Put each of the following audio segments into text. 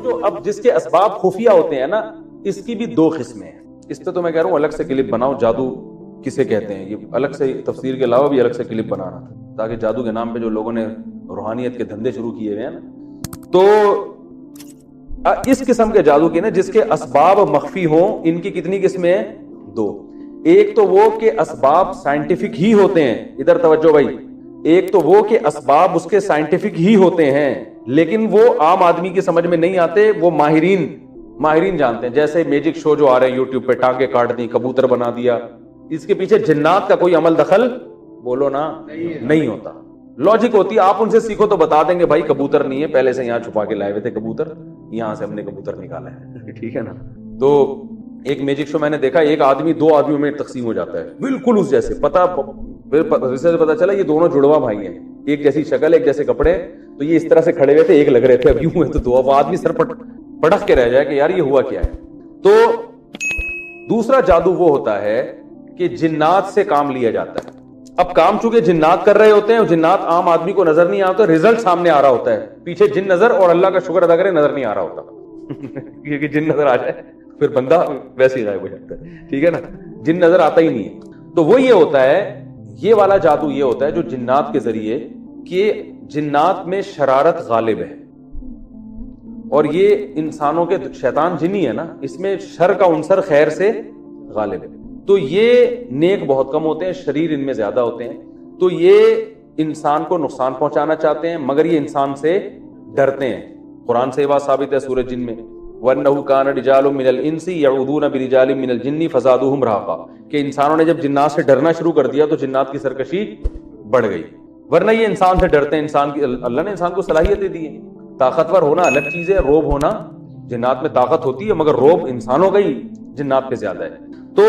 جو اب جس کے اسباب خفیہ ہوتے ہیں نا، اس کی بھی دو قسمیں ہیں. اس پہ تو میں کہہ رہا ہوں الگ سے کلپ بناؤ، جادو کسے کہتے ہیں، یہ الگ سے تفسیر کے علاوہ بھی الگ سے کلپ بنانا، تاکہ جادو کے نام پہ جو لوگوں نے روحانیت کے دھندے شروع کیے ہوئے ہیں نا، تو اس قسم کے جادو کے نا جس کے اسباب مخفی ہوں، ان کی کتنی قسمیں ہیں؟ دو. ایک تو وہ کہ اسباب سائنٹیفک ہی ہوتے ہیں، ادھر توجہ بھائی، ایک تو وہ کہ اسباب اس کے سائنٹیفک ہی ہوتے ہیں لیکن وہ عام آدمی کی سمجھ میں نہیں آتے، وہ ماہرین جانتے ہیں. جیسے میجک شو جو آ رہے ہیں یوٹیوب پہ، ٹانگیں کاٹ دی، کبوتر بنا دیا، اس کے پیچھے جنات کا کوئی عمل دخل بولو نا نہیں ہوتا. لاجک ہوتی ہے، آپ ان سے سیکھو تو بتا دیں گے بھائی کبوتر نہیں ہے، پہلے سے یہاں چھپا کے لائے ہوئے تھے کبوتر، یہاں سے ہم نے کبوتر نکالا ہے. ٹھیک ہے نا. تو ایک میجک شو میں نے دیکھا، ایک آدمی دو آدمیوں میں تقسیم ہو جاتا ہے بالکل اس جیسے، پتا چلا یہ دونوں جڑواں بھائی ہیں، ایک جیسی شکل ایک جیسے کپڑے، تو یہ اس طرح سے کھڑے ہوئے تھے، ایک لگ رہے تھے، اب یوں ہوئے تو دو، اب آدمی سر پٹخ کے رہ جائے کہ یار یہ ہوا کیا ہے. تو دوسرا جادو وہ ہوتا ہے کہ جنات سے کام لیا جاتا ہے. اب کام چونکہ جنات کر رہے ہوتے ہیں، اور جنات عام آدمی کو نظر نہیں آتا، رزلٹ سامنے آ رہا ہوتا ہے، پیچھے جن نظر، اور اللہ کا شکر ادا کرے نظر نہیں آ رہا ہوتا کیونکہ جن نظر آ جائے پھر بندہ ویسے ہی غائب ہو جاتا ہے. ٹھیک ہے نا، جن نظر آتا ہی نہیں ہے. تو وہ یہ ہوتا ہے، یہ والا جادو یہ ہوتا ہے جو جنات کے ذریعے، کہ جنات میں شرارت غالب ہے، اور یہ انسانوں کے شیطان جنی ہے نا، اس میں شر کا عنصر خیر سے غالب ہے. تو یہ نیک بہت کم ہوتے ہیں، شریر ان میں زیادہ ہوتے ہیں. تو یہ انسان کو نقصان پہنچانا چاہتے ہیں، مگر یہ انسان سے ڈرتے ہیں. قرآن سے یہ بات ثابت ہے سورۃ جن میں، وَأَنَّهُ كَانَ رِجَالٌ مِّنَ الْإِنسِ يَعُوذُونَ بِرِجَالٍ مِّنَ الْجِنِّ فَزَادُوهُمْ رَهَقًا، کہ انسانوں نے جب جنات سے ڈرنا شروع کر دیا تو جنات کی سرکشی بڑھ گئی. ورنہ یہ انسان سے ڈرتے ہیں. انسان کی اللہ نے انسان کو صلاحیتیں دی ہیں. طاقتور ہونا الگ چیز ہے، روب ہونا، جنات میں طاقت ہوتی ہے مگر روب انسانوں کا ہی جنات پہ زیادہ ہے. تو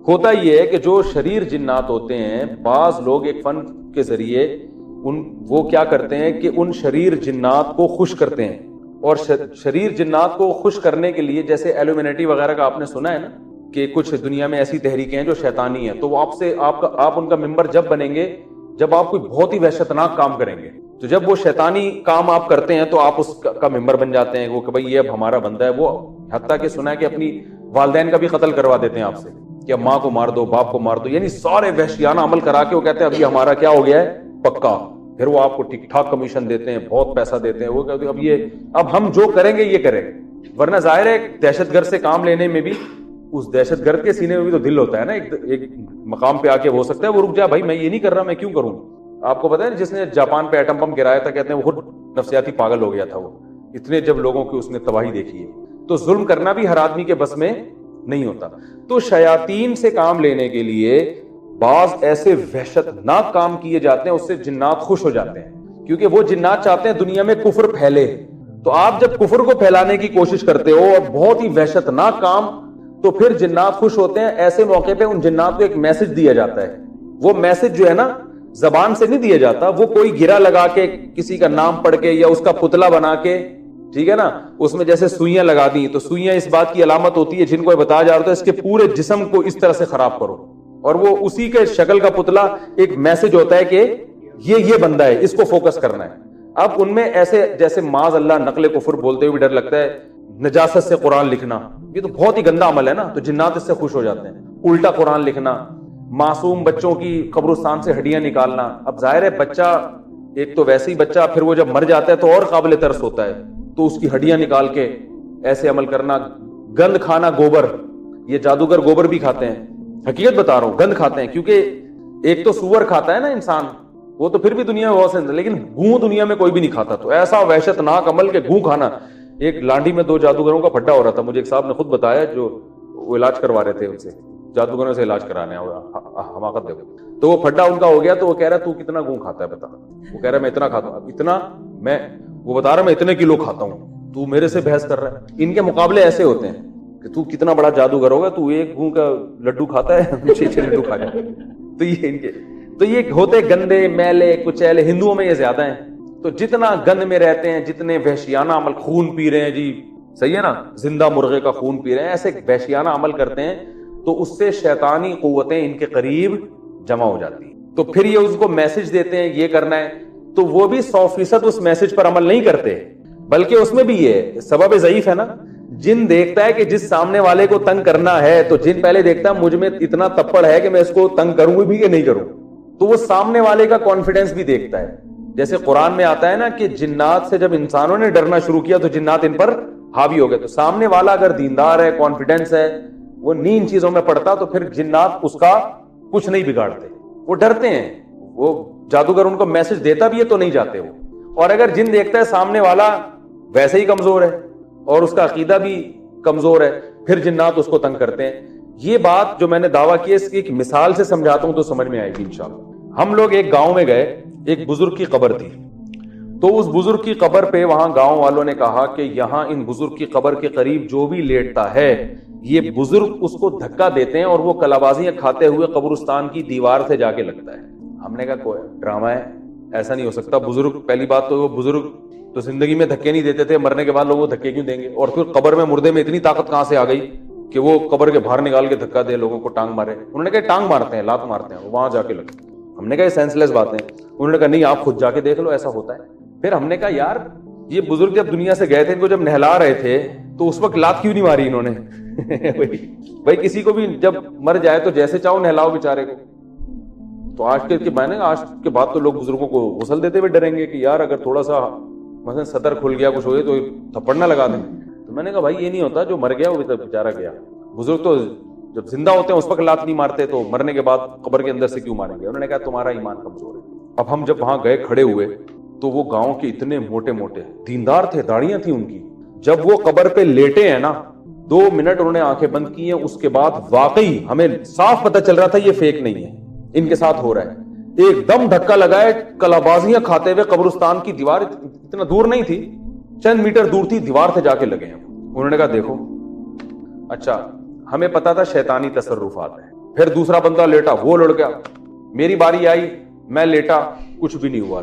ہوتا یہ ہے کہ جو شریر جنات ہوتے ہیں، بعض لوگ ایک فن کے ذریعے وہ کیا کرتے ہیں کہ ان شریر جنات کو خوش کرتے ہیں. اور شریر جنات کو خوش کرنے کے لیے، جیسے ایلومینٹی وغیرہ کا آپ نے سنا ہے نا، کہ کچھ دنیا میں ایسی تحریکیں ہیں جو شیطانی ہیں، تو وہ آپ ان کا ممبر جب بنیں گے جب آپ کوئی بہت ہی وحشتناک کام کریں گے. تو جب وہ شیطانی کام آپ کرتے ہیں تو آپ اس کا ممبر بن جاتے ہیں، وہ کہ بھائی یہ اب ہمارا بندہ ہے. وہ حتیٰ کہ سنا ہے کہ اپنی والدین کا بھی قتل کروا دیتے ہیں آپ سے، کہ اب ماں کو مار دو، باپ کو مار دو، یعنی سارے وحشیانہ عمل کرا کے وہ کہتے ہیں اب یہ ہمارا کیا ہو گیا ہے پکا. پھر وہ آپ کو ٹھیک ٹھاک کمیشن دیتے ہیں، بہت پیسہ دیتے ہیں. وہ کہتے ہیں اب ہم جو کریں گے یہ کریں گے. ورنہ ظاہر ہے دہشت گرد سے کام لینے میں بھی، اس دہشت گرد کے سینے میں بھی تو دل ہوتا ہے نا، ایک مقام پہ آ کے ہو سکتا ہے وہ رک جا، بھائی میں یہ نہیں کر رہا، میں کیوں کروں. آپ کو پتا ہے جس نے جاپان پہ ایٹم بم گرایا تھا، کہتے ہیں وہ خود نفسیاتی پاگل ہو گیا تھا، وہ اتنے جب لوگوں کی اس نے تباہی دیکھی ہے. تو ظلم کرنا بھی ہر آدمی کے بس میں نہیں ہوتا. تو شیاطین سے کام لینے کے لیے بعض ایسے وحشتناک کام کیے جاتے ہیں، اس سے جنات خوش ہو جاتے ہیں، کیونکہ وہ جنات چاہتے ہیں دنیا میں کفر پھیلے. تو آپ جب کفر کو پھیلانے کی کوشش کرتے ہو اور بہت ہی وحشتناک کام، تو پھر جنات خوش ہوتے ہیں. ایسے موقع پہ ان جنات کو ایک میسج دیا جاتا ہے. وہ میسج جو ہے نا زبان سے نہیں دیا جاتا، وہ کوئی گرہ لگا کے، کسی کا نام پڑھ کے، یا اس کا پتلا بنا کے، ٹھیک ہے نا، اس میں جیسے سوئیاں لگا دی، تو سوئیاں اس بات کی علامت ہوتی ہے جن کو بتایا جا رہا ہے اس کے پورے جسم کو اس طرح سے خراب کرو. اور وہ اسی کے شکل کا پتلا ایک میسج ہوتا ہے کہ یہ بندہ ہے، اس کو فوکس کرنا ہے. اب ان میں ایسے جیسے معاذ اللہ نقل کفر بولتے ہوئے ڈر لگتا ہے، نجاست سے قرآن لکھنا، یہ تو بہت ہی گندا عمل ہے نا، تو جنات اس سے خوش ہو جاتے ہیں. الٹا قرآن لکھنا، معصوم بچوں کی قبرستان سے ہڈیاں نکالنا. اب ظاہر ہے بچہ ایک تو ویسے ہی بچہ، پھر وہ جب مر جاتا ہے تو اور قابل ترس ہوتا ہے، تو اس کی ہڈیاں نکال کے ایسے عمل کرنا. گند کھانا، گوبر، یہ جادوگر گوبر بھی کھاتے ہیں، حقیقت بتا رہا ہوں، گند کھاتے ہیں. کیونکہ ایک تو سور کھاتا ہے نا انسان، وہ تو پھر بھی دنیا میں بہت سے، لیکن گوں دنیا میں کوئی بھی نہیں کھاتا. تو ایسا وحشتناک عمل کہ گوں کھانا. ایک لانڈی میں 2 جادوگروں کا پھڈا ہو رہا تھا، مجھے ایک صاحب نے خود بتایا، جو وہ علاج کروا رہے تھے ان سے، جادوگروں سے علاج کرانے، حماقت دیکھو. تو وہ پھڈا ان کا ہو گیا، تو وہ کہہ رہا تو کتنا گوں کھاتا ہے بتا. وہ کہہ رہا میں اتنا کھاتا ہوں، اتنا وہ بتا رہا میں اتنے کلو کھاتا ہوں، تو میرے سے بحث کر رہا ہے. ان کے مقابلے ایسے ہوتے ہیں کہ تو کتنا بڑا جادوگر ہوگا، تو ایک گوں کا لڈو کھاتا ہے، 6 لڈو کھا جاتا ہے. تو یہ ان کے تو یہ ہوتے گندے، میلے، کچیلے. ہندوؤں میں یہ زیادہ ہیں. تو جتنا گند میں رہتے ہیں، جتنے وحشیانہ عمل، خون پی رہے ہیں جی، صحیح ہے نا، زندہ مرغے کا خون پی رہے ہیں، ایسے وحشیانہ عمل کرتے ہیں، تو اس سے شیطانی قوتیں ان کے قریب جمع ہو جاتی ہیں. تو پھر یہ اس کو میسج دیتے ہیں یہ کرنا ہے، تو وہ بھی 100% اس میسج پر عمل نہیں کرتے. بلکہ اس میں بھی یہ سبب ضعیف ہے نا. جن دیکھتا ہے کہ جس سامنے والے کو تنگ کرنا ہے تو جن پہلے دیکھتا ہے مجھ میں اتنا تپڑ ہے کہ میں اس کو تنگ کروں بھی کہ نہیں کروں, تو وہ سامنے والے کا کانفیڈنس بھی دیکھتا ہے. جیسے قرآن میں آتا ہے نا کہ جنات سے جب انسانوں نے ڈرنا شروع کیا تو جنات ان پر حاوی ہو گئے. تو سامنے والا اگر دیندار ہے, کانفیڈنس ہے, وہ نیند چیزوں میں پڑتا تو پھر جنات اس کا کچھ نہیں بگاڑتے, وہ ڈرتے ہیں. وہ جادوگر ان کو میسج دیتا بھی ہے تو نہیں جاتے وہ. اور اگر جن دیکھتا ہے سامنے والا ویسے ہی کمزور ہے اور اس کا عقیدہ بھی کمزور ہے, پھر جنات اس کو تنگ کرتے ہیں. یہ بات جو میں نے دعویٰ کی ہے اس کی ایک مثال سے سمجھاتا ہوں تو سمجھ میں آئے گی انشاءاللہ. ہم لوگ ایک گاؤں میں گئے, ایک بزرگ کی قبر تھی, تو اس بزرگ کی قبر پہ وہاں گاؤں والوں نے کہا کہ یہاں ان بزرگ کی قبر کے قریب جو بھی لیٹتا ہے یہ بزرگ اس کو دھکا دیتے ہیں اور وہ کلابازیاں کھاتے ہوئے قبرستان کی دیوار سے جا کے لگتا ہے. ہم نے کہا کوئی ڈرامہ ہے, ایسا نہیں ہو سکتا. بزرگ, پہلی بات تو وہ بزرگ تو زندگی میں دھکے نہیں دیتے تھے, مرنے کے بعد لوگوں کو دھکے کیوں دیں گے؟ اور پھر قبر میں مردے میں اتنی طاقت کہاں سے آ گئی کہ وہ قبر کے باہر نکال کے دھکا دے, لوگوں کو ٹانگ مارے. انہوں نے کہا ٹانگ مارتے ہیں, لات مارتے ہیں, وہاں جا کے لگتے. ہم نے کہا یہ سینس لیس باتیں. انہوں نے کہا نہیں آپ خود جا کے دیکھ لو ایسا ہوتا ہے. پھر ہم نے کہا یار یہ بزرگ جب دنیا سے گئے تھے, ان کو جب نہلا رہے تھے تو اس وقت لات کیوں نہیں ماری انہوں نے؟ بھائی کسی کو بھی جب مر جائے تو جیسے چاہو نہلاؤ بیچارے کو. تو آج کے میں نے آج کے بعد تو لوگ بزرگوں کو غسل دیتے ہوئے ڈریں گے کہ یار اگر تھوڑا سا مثلا صدر کھل گیا کچھ ہوئے تو تھپڑ نہ لگا دیں. تو میں نے کہا بھائی یہ نہیں ہوتا, جو مر گیا وہ بیچارہ گیا. بزرگ تو جب زندہ ہوتے ہیں اس وقت لات نہیں مارتے, تو مرنے کے بعد قبر کے اندر سے کیوں ماریں گے؟ انہوں نے کہا تمہارا ایمان کمزور ہے. اب ہم جب وہاں گئے کھڑے ہوئے تو وہ گاؤں کے اتنے موٹے موٹے دیندار تھے, داڑیاں تھیں ان کی. جب وہ قبر پہ لیٹے ہیں نا 2 منٹ انہوں نے آنکھیں بند کی ہیں, اس کے بعد واقعی ہمیں صاف پتہ چل رہا تھا یہ فیک نہیں ہے, ان کے ساتھ ہو رہا ہے. ایک دم دھکا لگائے, کلابازیاں کھاتے ہوئے قبرستان کی دیوار اتنا دور نہیں تھی, چند میٹر دور تھی, دیوار سے جا کے لگے ہیں. انہوں نے کہا دیکھو اچھا ہمیں پتا تھا شیطانی تصرفات ہیں. پھر دوسرا بندہ لیٹا, وہ لڑ گیا. میری باری آئی, میں لیٹا, کچھ بھی نہیں ہوا.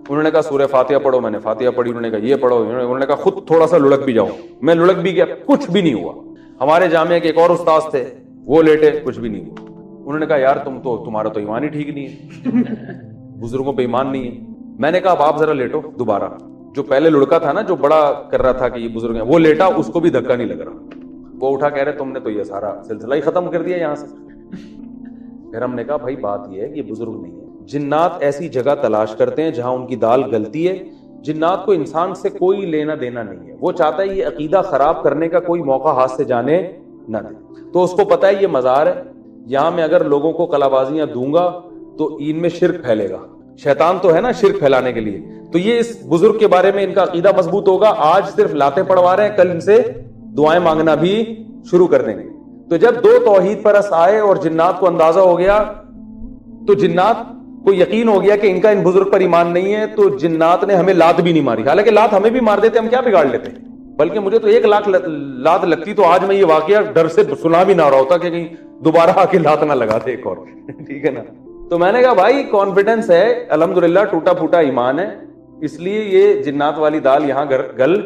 انہوں نے کہا سورہ فاتحہ پڑھو, میں نے فاتحہ پڑھی. انہوں نے کہا یہ پڑھو. انہوں نے کہا خود تھوڑا سا لڑک بھی جاؤ, میں لڑک بھی گیا, کچھ بھی نہیں ہوا. ہمارے جامعہ کے ایک اور استاذ تھے, وہ لیٹے, کچھ بھی نہیں ہوا. انہوں نے کہا یار تمہارا تو ایمان ہی ٹھیک نہیں ہے, بزرگوں پہ ایمان نہیں ہے. میں نے کہا اب آپ ذرا لیٹو دوبارہ. جو پہلے لڑکا تھا نا جو بڑا کر رہا تھا کہ یہ بزرگ ہیں, وہ لیٹا, اس کو بھی دھکا نہیں لگ رہا. وہ اٹھا کہہ رہے تم نے تو یہ سارا سلسلہ ہی ختم کر دیا یہاں سے. پھر ہم نے کہا بھائی بات یہ ہے کہ یہ بزرگ نہیں ہے. جنات ایسی جگہ تلاش کرتے ہیں جہاں ان کی دال گلتی ہے. جنات کو انسان سے کوئی لینا دینا نہیں ہے, وہ چاہتا ہے یہ عقیدہ خراب کرنے کا کوئی موقع ہاتھ سے جانے نہ دے. تو اس کو پتا ہے یہ مزار ہے, یہاں میں اگر لوگوں کو کلابازیاں دوں گا تو ان میں شرک پھیلے گا. شیطان تو ہے نا شرک پھیلانے کے لیے. تو یہ اس بزرگ کے بارے میں ان کا عقیدہ مضبوط ہوگا. آج صرف لاتیں پڑوا رہے ہیں, کل ان سے دعائیں مانگنا بھی شروع کر دیں گے. تو جب 2 توحید پرست آئے اور جنات کو اندازہ ہو گیا, تو جنات کو یقین ہو گیا کہ ان کا ان بزرگ پر ایمان نہیں ہے, تو جنات نے ہمیں لات بھی نہیں ماری. حالانکہ لات ہمیں بھی مار دیتے, ہم کیا بگاڑ لیتے, بلکہ مجھے تو 1 لاکھ لات لگتی تو آج میں یہ واقعہ ڈر سے سنا بھی نہ رہا ہوتا کہ کہیں دوبارہ آ کے لات نہ لگا دے ایک اور. ٹھیک ہے نا. تو میں نے کہا بھائی کانفیڈنس ہے, الحمدللہ ٹوٹا پھوٹا ایمان ہے, اس لیے یہ جنات والی دال یہاں گل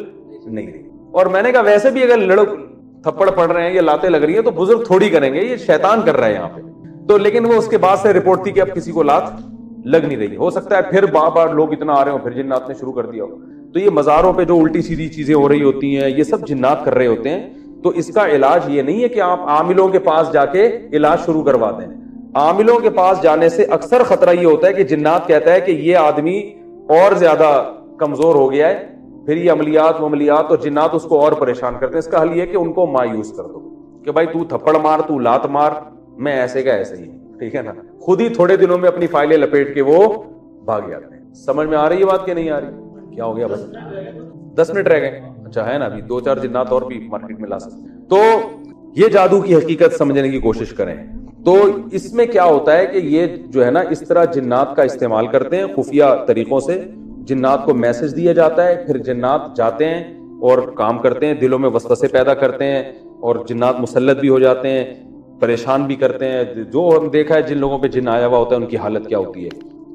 نہیں رہی. اور میں نے کہا ویسے بھی اگر تھپڑ پڑ رہے ہیں یا لاتیں لگ رہی ہیں تو بزرگ تھوڑی کریں گے, یہ شیطان کر رہا ہے یہاں پہ. تو لیکن وہ اس کے بعد سے رپورٹ تھی کہ اب کسی کو لات لگ نہیں رہی. ہو سکتا ہے پھر بار لوگ اتنا آ رہے ہو, پھر جنات نے شروع کر دیا ہو. تو یہ مزاروں پہ جو الٹی سیدھی چیزیں ہو رہی ہوتی ہیں یہ سب جنات کر رہے ہوتے ہیں. تو اس کا علاج یہ نہیں ہے کہ آپ عاملوں کے پاس جا کے علاج شروع کروا دیں. عاملوں کے پاس جانے سے اکثر خطرہ یہ ہوتا ہے کہ جنات کہتا ہے کہ یہ آدمی اور زیادہ کمزور ہو گیا ہے, پھر یہ عملیات اور جنات اس کو اور پریشان کرتے ہیں. اس کا حل یہ کہ ان کو مایوس کر دو کہ بھائی تو تھپڑ مار, تو لات مار, میں ایسے کا ایسے ہی. ٹھیک ہے نا. خود ہی تھوڑے دنوں میں اپنی فائلیں لپیٹ کے وہ بھاگ جاتے ہیں. سمجھ میں آ رہی ہے بات کہ نہیں آ رہی؟ کیا ہو گیا, بس 10 منٹ رہ گئے. اچھا ہے نا, ابھی 2-4 جنات اور بھی مارکیٹ میں لا سکتے. تو یہ جادو کی حقیقت سمجھنے کی کوشش کریں. تو اس میں کیا ہوتا ہے کہ یہ جو ہے نا اس طرح جنات کا استعمال کرتے ہیں خفیہ طریقوں سے. جنات کو میسج دیا جاتا ہے, پھر جنات جاتے ہیں اور کام کرتے ہیں, دلوں میں وسوسے پیدا کرتے ہیں, اور جنات مسلط بھی ہو جاتے ہیں, پریشان بھی کرتے ہیں. جو ہم دیکھا ہے جن لوگوں پہ جن آیا ہوا ہوتا ہے ان کی حالت کیا ہوتی ہے.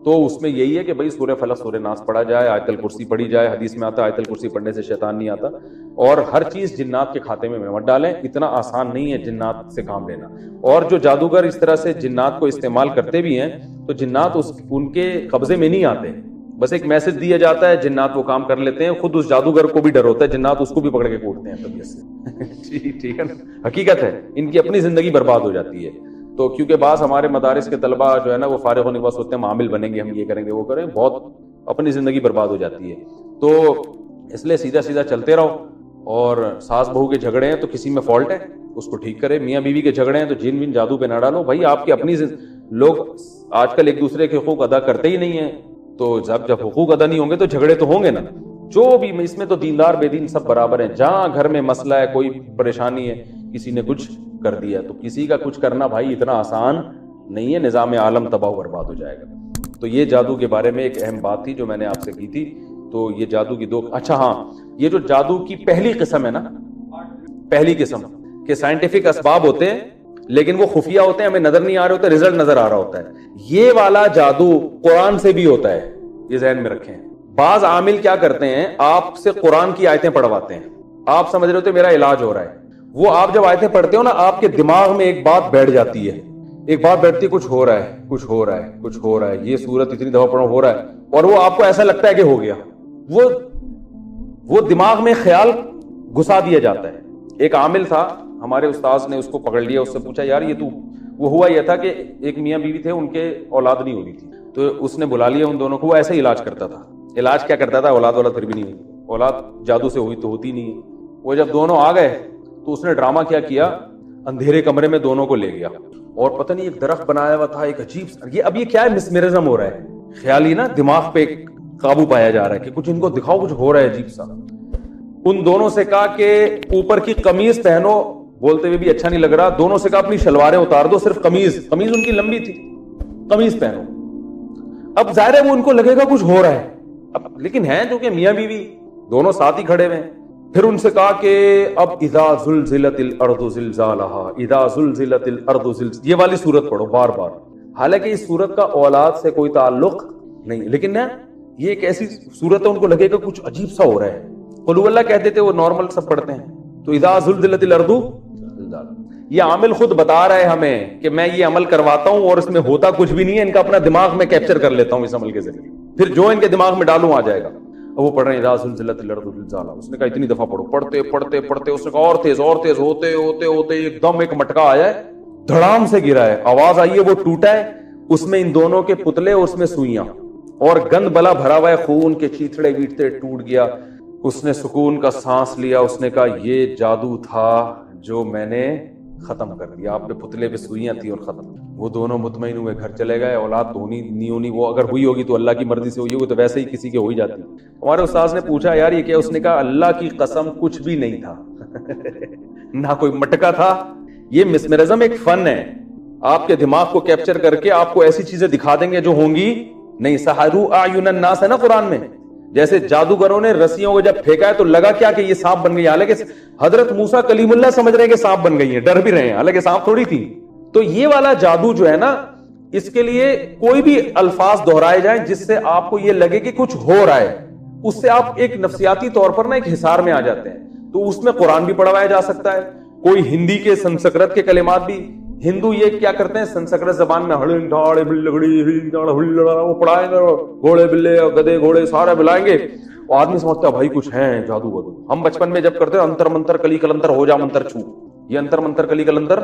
تو اس میں یہی ہے کہ بھائی سورہ فلق سورہ ناس پڑھا جائے, آیت الکرسی پڑھی جائے. حدیث میں آتا ہے آیت الکرسی پڑھنے سے شیطان نہیں آتا. اور ہر چیز جنات کے کھاتے میں مت ڈالیں, اتنا آسان نہیں ہے جنات سے کام لینا. اور جو جادوگر اس طرح سے جنات کو استعمال کرتے بھی ہیں تو جنات ان کے قبضے میں نہیں آتے, بس ایک میسج دیا جاتا ہے, جنات وہ کام کر لیتے ہیں, خود اس جادوگر کو بھی ڈر ہوتا ہے, جنات اس کو بھی پکڑ کے کوٹتے ہیں طبیعت سے. ٹھیک ہے نا, حقیقت ہے, ان کی اپنی زندگی برباد ہو جاتی ہے. تو کیونکہ بعض ہمارے مدارس کے طلبہ جو ہے نا وہ فارغ ہونے کے بعد سوچتے ہیں عامل بنیں گے, ہم یہ کریں گے وہ کریں, بہت اپنی زندگی برباد ہو جاتی ہے. تو اس لیے سیدھا سیدھا چلتے رہو. اور ساس بہو کے جھگڑے ہیں تو کسی میں فالٹ ہے, اس کو ٹھیک کرے. میاں بیوی کے جھگڑے ہیں تو جن بن جادو پہ نہ ڈالو بھائی. آپ کی اپنی لوگ آج کل ایک دوسرے کے حقوق ادا کرتے ہی نہیں ہیں, تو جب حقوق ادا نہیں ہوں گے تو جھگڑے تو ہوں گے نا. جو بھی اس میں تو دیندار بے دین سب برابر ہیں. جہاں گھر میں مسئلہ ہے, کوئی پریشانی ہے, کسی نے کچھ کر دیا تو کسی کا کچھ کرنا بھائی اتنا آسان نہیں ہے, نظام عالم تباہ و برباد ہو جائے گا. تو یہ جادو کے بارے میں ایک اہم بات تھی جو میں نے آپ سے کی تھی. تو یہ جادو کی دو, اچھا ہاں, یہ جو جادو کی پہلی قسم ہے نا, پہلی قسم کہ سائنٹیفک اسباب ہوتے ہیں لیکن وہ خفیہ ہوتے ہیں, ہمیں نظر نہیں آ رہے ہوتے, رزلٹ نظر آ رہا ہوتا ہے. یہ والا جادو قرآن سے بھی ہوتا ہے, یہ ذہن میں رکھیں. بعض عامل کیا کرتے ہیں, آپ سے قرآن کی آیتیں پڑھواتے ہیں, آپ سمجھ رہے ہوتے میرا علاج ہو رہا ہے. وہ آپ جب آیتیں پڑھتے ہو نا, آپ کے دماغ میں ایک بات بیٹھ جاتی ہے, ایک بات بیٹھتی ہے, کچھ ہو رہا ہے, کچھ ہو رہا ہے, کچھ ہو رہا ہے, یہ صورت اتنی دفعہ پڑھو ہو رہا ہے, اور وہ آپ کو ایسا لگتا ہے کہ ہو گیا. وہ دماغ میں خیال گھسا دیا جاتا ہے. ایک عامل تھا, ہمارے استاذ نے اس کو پکڑ لیا, اس سے پوچھا یار یہ تو, وہ ہوا یہ تھا کہ ایک میاں بیوی تھے, ان کے اولاد نہیں ہو رہی تھی, تو اس نے بلا لیا ان دونوں کو. وہ ایسے ہی علاج کرتا تھا. علاج کیا کرتا تھا, اولاد پھر بھی نہیں ہوئی, اولاد جادو سے ہوئی تو ہوتی نہیں ہے. وہ جب دونوں آ گئے تو اس نے ڈرامہ کیا, اندھیرے کمرے میں دونوں کو لے گیا, اور پتہ نہیں ایک درخت بنایا ہوا تھا, ایک عجیب یہ, اب یہ کیا ہے, مسمرزم ہو رہا ہے, خیالی نا دماغ پہ قابو پایا جا رہا ہے کہ کچھ ان کو دکھاؤ, کچھ ہو رہا ہے عجیب سا. ان دونوں سے کہا کہ اوپر کی قمیض پہنو, بولتے ہوئے بھی اچھا نہیں لگ رہا. دونوں سے کہا اپنی شلواریں اتار دو, صرف قمیض ان کی لمبی تھی, قمیض پہنو. اب ظاہر ہے وہ ان کو لگے گا کچھ ہو رہا ہے, اب لیکن ہیں جو کہ میاں بیوی دونوں ساتھ ہی کھڑے ہوئے ہیں. پھر ان سے کہا کہ اب اذا زلزلت الارض زلزالہا, اذا زلزلت الارض زلزالہا, یہ والی سورت پڑھو بار بار. حالانکہ اس سورت کا اولاد سے کوئی تعلق نہیں, لیکن نا یہ ایک ایسی سورت ہے, ان کو لگے گا کچھ عجیب سا ہو رہا ہے. قل هو اللہ کہتے تھے, وہ نارمل سب پڑھتے ہیں. تو اذا زلزلت الارض, یہ عامل خود بتا رہا ہے ہمیں کہ میں یہ عمل کرواتا ہوں اور اس میں ہوتا کچھ بھی نہیں ہے, ان کا اپنا دماغ میں کیپچر کر لیتا ہوں اس عمل کے ذریعے, پھر جو ان کے دماغ میں ڈالوں آ جائے گا. وہ پڑھ رہے ہیں اذا زلزلت الارض زلزالہا. اس نے کہا اتنی دفعہ پڑھو, پڑھتے پڑھتے پڑھتے اس نے کہا اور تیز ہوتے ہوتے ہوتے ایک دم ایک مٹکا آیا ہے, دھڑام سے گرا ہے, آواز آئی ہے, وہ ٹوٹا ہے, اس میں ان دونوں کے پتلے, اس میں سوئیاں اور گند بلا بھرا ہوا ہے, خون کے چیتڑے ویٹتے ٹوٹ گیا. اس نے سکون کا سانس لیا, اس نے کہا یہ جادو تھا جو میں نے ختم کر دیا, آپ پہ پتلے پہ سوئیاں تھی اور ختم. وہ دونوں مطمئن ہوئے, گھر چلے گئے. اولاد تو ہونی نہیں ہونی, وہ اگر ہوئی ہوگی تو اللہ کی مرضی سے ہوئی ہوگی, تو ویسے ہی کسی کے ہو ہی جاتی. ہمارے استاذ نے پوچھا یار یہ کیا, اس نے کہا اللہ کی قسم کچھ بھی نہیں تھا, نہ کوئی مٹکا تھا. یہ مسمرزم ایک فن ہے, آپ کے دماغ کو کیپچر کر کے آپ کو ایسی چیزیں دکھا دیں گے جو ہوں گی نہیں. سحروا اعین الناس ہے نا قرآن میں, جیسے جادوگروں نے رسیوں کو جب پھینکا ہے تو لگا کیا کہ یہ سانپ بن گئی, حالانکہ حضرت موسیٰ کلیم اللہ سمجھ رہے ہیں کہ سانپ بن گئی ہیں, ڈر بھی رہے ہیں, حالانکہ سانپ تھوڑی تھی. تو یہ والا جادو جو ہے نا, اس کے لیے کوئی بھی الفاظ دہرائے جائیں جس سے آپ کو یہ لگے کہ کچھ ہو رہا ہے, اس سے آپ ایک نفسیاتی طور پر نا ایک حصار میں آ جاتے ہیں. تو اس میں قرآن بھی پڑھوایا جا سکتا ہے, کوئی ہندی کے سنسکرت کے کلمات بھی. ہندو یہ کیا کرتے ہیں, سنسکرت زبان میں وہ پڑھائیں گے, گھوڑے بلے گدے گھوڑے سارے بلائیں گے, اور آدمی سمجھتا ہے بھائی کچھ ہیں جادو وادو. ہم بچپن میں جب کرتے ہیں انتر منتر کلی کلندر ہو جا منتر چھو, یہ انتر منتر کلی کلندر,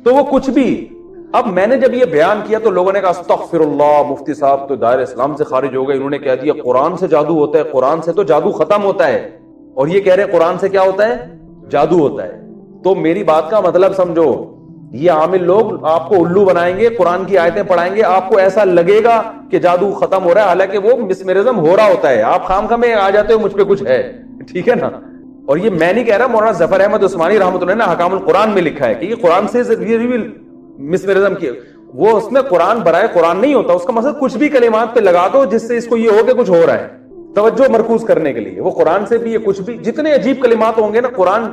تو وہ کچھ بھی. اب میں نے جب یہ بیان کیا تو لوگوں نے کہا استغفر اللہ, مفتی صاحب تو دائرہ اسلام سے خارج ہو گئے, انہوں نے کہہ دیا قرآن سے جادو ہوتا ہے, قرآن سے تو جادو ختم ہوتا ہے, اور یہ کہہ رہے ہیں قرآن سے کیا ہوتا ہے, جادو ہوتا ہے. تو میری بات کا مطلب سمجھو, یہ عامل لوگ آپ کو الو بنائیں گے, قرآن کی آیتیں پڑھائیں گے, آپ کو ایسا لگے گا کہ جادو ختم ہو رہا ہے, حالانکہ وہ مسمرزم ہو رہا ہوتا ہے. آپ خام میں آ جاتے ہو مجھ پہ کچھ ہے, ٹھیک ہے نا. اور یہ میں نہیں کہہ رہا, مولانا ظفر احمد عثمانی رحمۃ اللہ نے حکام القرآن میں لکھا ہے کہ یہ قرآن سے مسمرزم کی, وہ اس میں قرآن برائے قرآن نہیں ہوتا, اس کا مقصد کچھ بھی کلمات پہ لگا دو جس سے اس کو یہ ہو کہ کچھ ہو رہا ہے, توجہ مرکوز کرنے کے لیے. وہ قرآن سے بھی یہ کچھ بھی جتنے عجیب کلمات ہوں گے نا, قرآن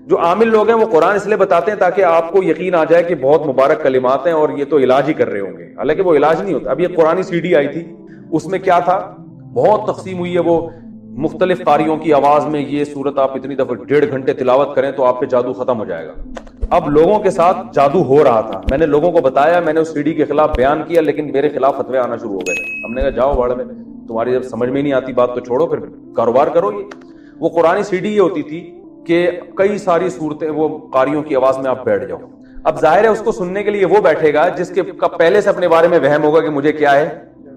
جو عامل لوگ ہیں وہ قرآن اس لیے بتاتے ہیں تاکہ آپ کو یقین آ جائے کہ بہت مبارک کلمات ہیں اور یہ تو علاج ہی کر رہے ہوں گے, حالانکہ وہ علاج نہیں ہوتا. اب یہ قرآنی سی ڈی آئی تھی, اس میں کیا تھا, بہت تقسیم ہوئی ہے, وہ مختلف قاریوں کی آواز میں یہ سورت آپ اتنی دفعہ 1.5 گھنٹے تلاوت کریں تو آپ پہ جادو ختم ہو جائے گا. اب لوگوں کے ساتھ جادو ہو رہا تھا, میں نے لوگوں کو بتایا, میں نے اس سی ڈی کے خلاف بیان کیا, لیکن میرے خلاف فتوے آنا شروع ہو گئے. ہم نے کہا جاؤ باڑ میں, تمہاری جب سمجھ میں نہیں آتی بات تو چھوڑو، پھر کاروبار کرو۔ یہ وہ قرآن سی ڈی یہ ہوتی تھی کہ کئی ساری صورتیں وہ قاریوں کی آواز میں آپ بیٹھ جاؤ۔ اب ظاہر ہے اس کو سننے کے لیے وہ بیٹھے گا جس کے پہلے سے اپنے بارے میں وہم ہوگا کہ مجھے کیا ہے،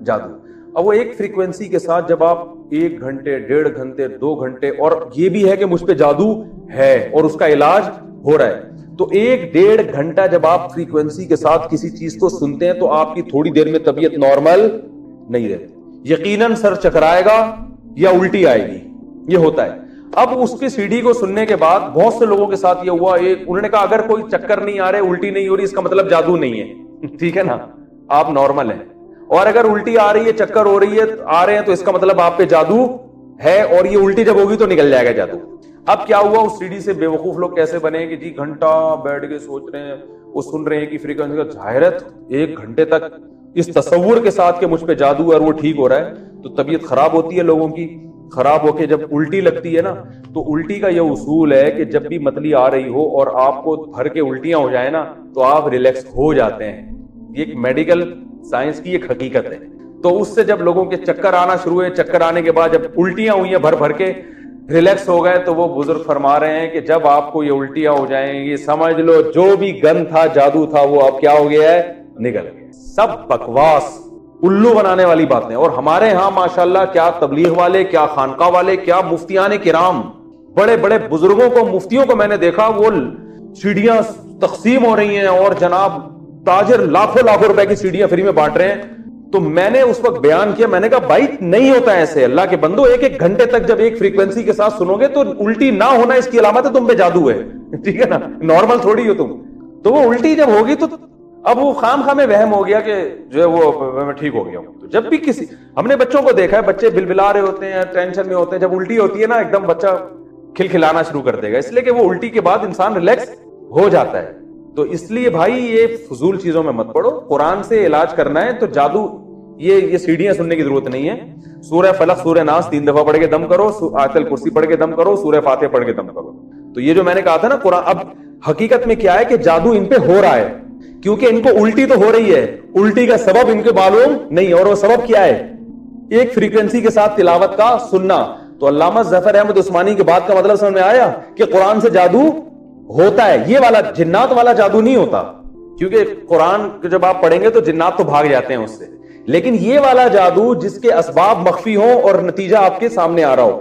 جادو۔ اب وہ ایک فریکوینسی کے ساتھ جب آپ 1 گھنٹے 1.5 گھنٹے 2 گھنٹے، اور یہ بھی ہے کہ مجھ پہ جادو ہے اور اس کا علاج ہو رہا ہے، تو 1-1.5 گھنٹہ جب آپ فریکوینسی کے ساتھ کسی چیز کو سنتے ہیں تو آپ کی تھوڑی دیر میں طبیعت نارمل نہیں رہتی، یقیناً سر چکرائے گا یا الٹی آئے گی، یہ ہوتا ہے۔ اب اس کی سی ڈی کو سننے کے بعد بہت سے لوگوں کے ساتھ یہ ہوا، انہوں نے کہا اگر کوئی چکر نہیں آ رہے، الٹی نہیں ہو رہی، اس کا مطلب جادو نہیں ہے، ٹھیک ہے نا، آپ نارمل ہیں۔ اور اگر الٹی آ رہی ہے، چکر ہو رہی ہے، آ رہے ہیں، تو اس کا مطلب آپ پہ جادو ہے، اور یہ الٹی جب ہوگی تو نکل جائے گا جادو۔ اب کیا ہوا، اس سی ڈی سے بیوقوف لوگ کیسے بنے کہ جی گھنٹہ بیٹھ کے سوچ رہے ہیں، وہ سن رہے ہیں کہ فریکوینسی کا ظاہرت 1 گھنٹے تک اس تصور کے ساتھ کہ مجھ پہ جادو ہے اور وہ ٹھیک ہو رہا ہے، تو طبیعت خراب ہوتی ہے لوگوں کی۔ خراب ہو کے جب الٹی لگتی ہے نا، تو الٹی کا یہ اصول ہے کہ جب بھی متلی آ رہی ہو اور آپ کو بھر کے الٹیاں ہو جائیں نا، تو آپ ریلیکس ہو جاتے ہیں۔ یہ ایک میڈیکل سائنس کی ایک حقیقت ہے۔ تو اس سے جب لوگوں کے چکر آنا شروع ہوئے، چکر آنے کے بعد جب الٹیاں ہوئی ہیں، بھر بھر کے ریلیکس ہو گئے، تو وہ بزرگ فرما رہے ہیں کہ جب آپ کو یہ الٹیاں ہو جائیں، یہ سمجھ لو جو بھی گن تھا، جادو تھا، وہ اب کیا ہو گیا ہے، نکل گیا۔ سب بکواس، الو بنانے والی باتیں۔ اور ہمارے ہاں ماشاءاللہ کیا تبلیغ والے، کیا خانقاہ والے، کیا مفتیان کرام، بڑے بڑے بزرگوں کو، مفتیوں کو میں نے دیکھا، وہ سیڑیاں تقسیم ہو رہی ہیں اور جناب تاجر لاکھوں روپے کی سیڑیاں فری میں بانٹ رہے ہیں۔ تو میں نے اس وقت بیان کیا، میں نے کہا بھائی نہیں ہوتا ایسے، اللہ کے بندو، 1-1 گھنٹے تک جب ایک فریکوینسی کے ساتھ سنو گے تو الٹی نہ ہونا اس کی علامت ہے تم پہ جادو ہے، ٹھیک ہے نا، نارمل تھوڑی ہو تم۔ تو وہ الٹی جب ہوگی تو اب وہ خام خامے وہم ہو گیا کہ جو ہے وہ میں ٹھیک ہو گیا ہوں۔ تو جب بھی کسی، ہم نے بچوں کو دیکھا ہے، بچے بلبلا رہے ہوتے ہیں، ٹینشن میں ہوتے ہیں، جب الٹی ہوتی ہے نا ایک دم بچہ کھلکھلانا شروع کر دے گا، اس لیے کہ وہ الٹی کے بعد انسان ریلیکس ہو جاتا ہے۔ تو اس لیے بھائی یہ فضول چیزوں میں مت پڑو، قرآن سے علاج کرنا ہے تو جادو یہ سیڑھیاں سننے کی ضرورت نہیں ہے۔ سورہ فلق، سورہ ناس 3 دفعہ پڑھ کے دم کرو، آیت الکرسی پڑھ کے دم کرو، سورہ فاتحہ پڑھ کے دم کرو۔ تو یہ جو میں نے کہا تھا نا قرآن، اب حقیقت میں کیا ہے کہ جادو ان پہ ہو رہا ہے، کیونکہ ان کو الٹی تو ہو رہی ہے، الٹی کا سبب ان کے معلوم نہیں، اور وہ سبب کیا ہے، ایک فریکوینسی کے ساتھ تلاوت کا سننا۔ تو علامہ ظفر احمد عثمانی کی بات کا مطلب سمجھ میں آیا کہ قرآن سے جادو ہوتا ہے، یہ والا جنات والا جادو نہیں ہوتا، کیونکہ قرآن جب آپ پڑھیں گے تو جنات تو بھاگ جاتے ہیں اس سے، لیکن یہ والا جادو جس کے اسباب مخفی ہوں اور نتیجہ آپ کے سامنے آ رہا ہو،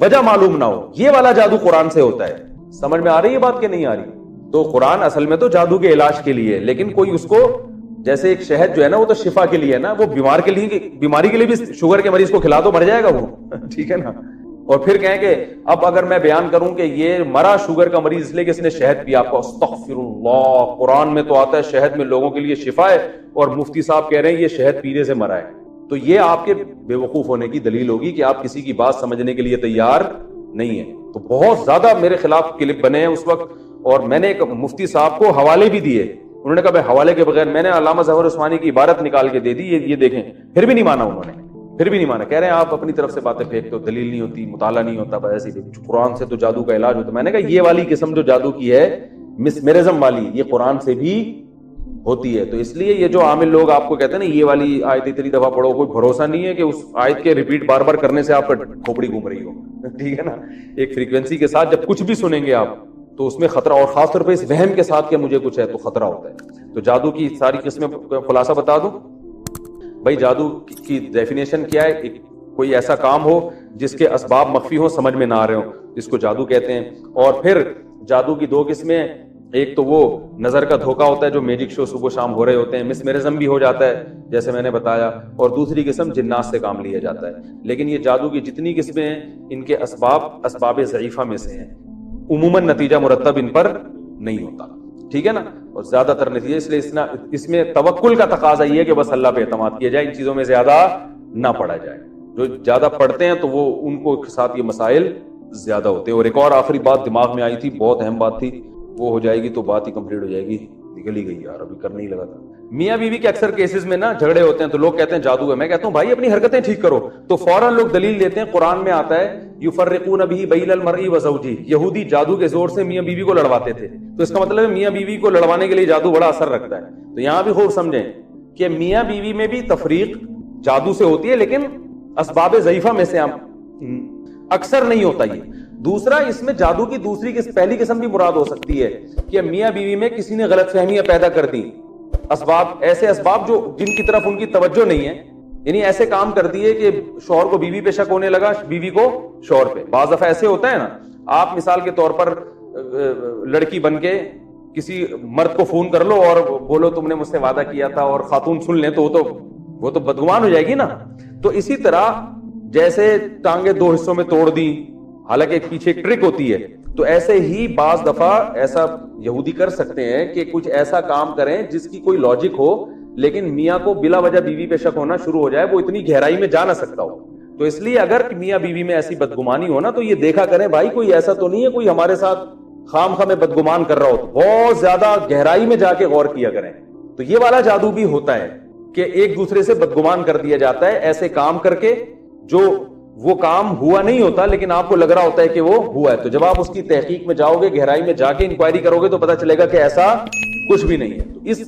وجہ معلوم نہ ہو، یہ والا جادو قرآن سے ہوتا ہے۔ سمجھ میں آ رہی ہے بات کہ نہیں آ رہی؟ تو قرآن اصل میں تو جادو کے علاج کے لیے، لیکن کوئی اس کو، جیسے ایک شہد جو ہے نا وہ تو شفا کے لیے ہے نا، وہ بیماری کے لیے بھی، شوگر کے مریض کو کھلا دو مر جائے گا وہ، ٹھیک ہے نا۔ اور پھر کہیں کہ اب اگر میں بیان کروں کہ یہ مرا شوگر کا مریض اس لیے کہ اس نے شہد پیا، آپ کو استغفر اللہ، قرآن میں تو آتا ہے شہد میں لوگوں کے لیے شفا ہے، اور مفتی صاحب کہہ رہے ہیں یہ شہد پینے سے مرا ہے۔ تو یہ آپ کے بے وقوف ہونے کی دلیل ہوگی کہ آپ کسی کی بات سمجھنے کے لیے تیار نہیں ہے۔ تو بہت زیادہ میرے خلاف کلپ بنے ہیں اس وقت، اور میں نے ایک مفتی صاحب کو حوالے بھی دیے، انہوں نے کہا بھائی حوالے کے بغیر، میں نے علامہ ظفر عثمانی کی عبارت نکال کے دے دی، یہ دیکھیں، پھر بھی نہیں مانا انہوں نے، پھر بھی نہیں مانا، کہہ رہے ہیں آپ اپنی طرف سے باتیں پھینکتے ہو، دلیل نہیں ہوتی، مطالعہ نہیں ہوتا، بس ایسے ہی قرآن سے تو جادو کا علاج ہوتا۔ میں نے کہا یہ والی قسم جو جادو کی ہے، مسمرزم والی، یہ قرآن سے بھی ہوتی ہے۔ تو اس لیے یہ جو عامل لوگ آپ کو کہتے ہیں نا یہ والی آیت اتنی دفعہ پڑھو، کوئی بھروسہ نہیں ہے کہ اس آیت کے ریپیٹ بار بار کرنے سے آپ کا کھوپڑی گھوم رہی ہو، ٹھیک ہے نا۔ ایک فریکوینسی کے ساتھ جب کچھ بھی سنیں گے آپ تو اس میں خطرہ، اور خاص طور پہ اس وہم کے ساتھ کہ مجھے کچھ ہے تو خطرہ ہوتا ہے۔ تو جادو کی ساری قسمیں خلاصہ بتا دوں بھائی، جادو کی ڈیفینیشن کیا ہے؟ کوئی ایسا کام ہو جس کے اسباب مخفی ہوں، سمجھ میں نہ آ رہے ہوں، اس کو جادو کہتے ہیں۔ اور پھر جادو کی 2 قسمیں، ایک تو وہ نظر کا دھوکہ ہوتا ہے جو میجک شو صبح شام ہو رہے ہوتے ہیں، مسمرزم بھی ہو جاتا ہے جیسے میں نے بتایا، اور دوسری قسم جنات سے کام لیا جاتا ہے۔ لیکن یہ جادو کی جتنی قسمیں ہیں ان کے اسباب ضعیفہ میں سے ہیں، عموماً نتیجہ مرتب ان پر نہیں ہوتا، ٹھیک ہے نا، اور زیادہ تر نتیجہ، اس لیے اس میں توکل کا تقاضا یہ ہے کہ بس اللہ پہ اعتماد کیا جائے، ان چیزوں میں زیادہ نہ پڑا جائے۔ جو زیادہ پڑھتے ہیں تو وہ ان کو ساتھ یہ مسائل زیادہ ہوتے ہیں۔ اور ایک اور آخری بات دماغ میں آئی تھی، بہت اہم بات تھی، وہ ہو جائے گی تو بات ہی کمپلیٹ ہو جائے گی، نکل ہی گئی یار، ابھی کرنے ہی لگا تھا۔ میاں بیوی کے اکثر کیسز میں نا جھگڑے ہوتے ہیں تو لوگ کہتے ہیں جادو ہے، میں کہتا ہوں بھائی اپنی حرکتیں ٹھیک کرو، تو فوراً لوگ دلیل دیتے ہیں، قرآن میں آتا ہے یفرقون بہ بین المرء وزوجہ، یہودی جادو کے زور سے میاں بیوی کو لڑواتے تھے، تو اس کا مطلب ہے میاں بیوی کو لڑوانے کے لیے جادو بڑا اثر رکھتا ہے۔ تو یہاں بھی خوب سمجھیں کہ میاں بیوی میں بھی تفریق جادو سے ہوتی ہے، لیکن اسباب ضعیفہ میں سے اکثر نہیں ہوتا یہ. دوسرا اس میں جادو کی پہلی قسم بھی مراد ہو سکتی ہے کہ میاں بیوی میں کسی نے غلط فہمیاں پیدا کر دی, ایسے اسباب جو جن کی طرف ان کی توجہ نہیں ہے, یعنی ایسے کام کر دیے کہ شوہر کو بیوی پہ شک ہونے لگا, بیوی کو شوہر پہ. بعض دفعہ ایسے ہوتا ہے نا, آپ مثال کے طور پر لڑکی بن کے کسی مرد کو فون کر لو اور بولو تم نے مجھ سے وعدہ کیا تھا, اور خاتون سن لیں تو وہ تو بدگمان ہو جائے گی نا. تو اسی طرح جیسے ٹانگیں دو حصوں میں توڑ دی, حالانکہ پیچھے ایک ٹرک ہوتی ہے, تو ایسے ہی بعض دفعہ ایسا یہودی کر سکتے ہیں کہ کچھ ایسا کام کریں جس کی کوئی لاجک ہو, لیکن میاں کو بلا وجہ بیوی پہ شک ہونا شروع ہو جائے, وہ اتنی گہرائی میں جا نہ سکتا ہو. تو اس لیے اگر میاں بیوی میں ایسی بدگمانی ہو نا, تو یہ دیکھا کریں بھائی کوئی ایسا تو نہیں ہے کوئی ہمارے ساتھ خام خواہ میں بدگمان کر رہا ہو, تو بہت زیادہ گہرائی میں جا کے غور کیا کریں. تو یہ والا جادو بھی ہوتا ہے کہ ایک دوسرے سے بدگمان کر دیا جاتا ہے ایسے کام کر کے جو وہ کام ہوا نہیں ہوتا لیکن آپ کو لگ رہا ہوتا ہے کہ وہ ہوا ہے. تو جب آپ اس کی تحقیق میں جاؤ گے, گہرائی میں جا کے انکوائری کرو گے, تو پتہ چلے گا کہ ایسا کچھ بھی نہیں ہے. تو اس